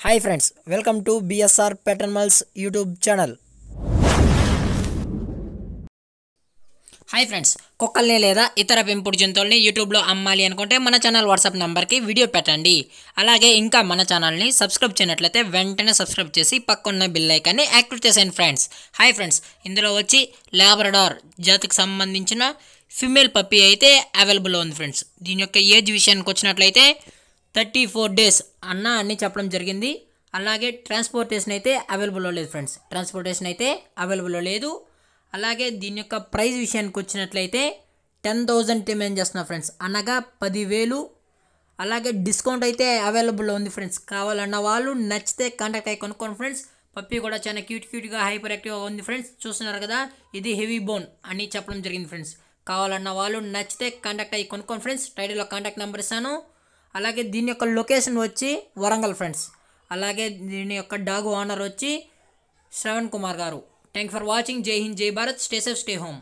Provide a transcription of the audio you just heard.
Hi friends, welcome to BSR pet animals YouTube channel. Hi friends, కుక్కల్ని లేదా ఇతర పెంపుడు జంతువుల్ని యూట్యూబ్లో అమ్మాలి అనుకుంటే మన ఛానల్ వాట్సాప్ నెంబర్కి వీడియో పెట్టండి. అలాగే ఇంకా మన ఛానల్ని సబ్స్క్రైబ్ చేయనట్లయితే వెంటనే సబ్స్క్రైబ్ చేసి పక్కన్న బెల్ ఐకాన్ని యాక్టివేట్ చేసేయండి ఫ్రెండ్స్. హాయ్ ఫ్రెండ్స్, ఇందులో వచ్చి లాబ్రడార్ జాతికి సంబంధించిన ఫిమేల్ పప్పీ అయితే అవైలబుల్లో ఉంది ఫ్రెండ్స్. దీని యొక్క ఏజ్ విషయానికి వచ్చినట్లయితే 34 days అని చెప్పడం జరిగింది. అలాగే ట్రాన్స్పోర్టేషన్ అయితే అవైలబుల్లో లేదు ఫ్రెండ్స్. అవైలబుల్లో లేదు. అలాగే దీని యొక్క ప్రైస్ విషయానికి వచ్చినట్లయితే 10,000 డిమాండ్ చేస్తున్నా ఫ్రెండ్స్, అనగా 10,000. అలాగే డిస్కౌంట్ అయితే అవైలబుల్లో ఉంది ఫ్రెండ్స్. కావాలన్న వాళ్ళు నచ్చితే కాంటాక్ట్ అయ్యి కొనుక్కోండి ఫ్రెండ్స్. పప్పీ కూడా చాలా క్యూట్గా హైపర్ యాక్టివ్గా ఉంది ఫ్రెండ్స్. చూస్తున్నారు కదా, ఇది హెవీ బోన్ అని చెప్పడం జరిగింది ఫ్రెండ్స్. కావాలన్న వాళ్ళు నచ్చితే కాంటాక్ట్ అయ్యి కొనుక్కోండి ఫ్రెండ్స్. టైటిల్లో కాంటాక్ట్ నెంబర్ ఇస్తాను. అలాగే దీని యొక్క లొకేషన్ వచ్చి వరంగల్ ఫ్రెండ్స్. అలాగే దీని యొక్క డాగ్ ఓనర్ వచ్చి శ్రవణ్ కుమార్ గారు. Thank for watching. జై హింద్, జై Bharat. Stay safe, stay home.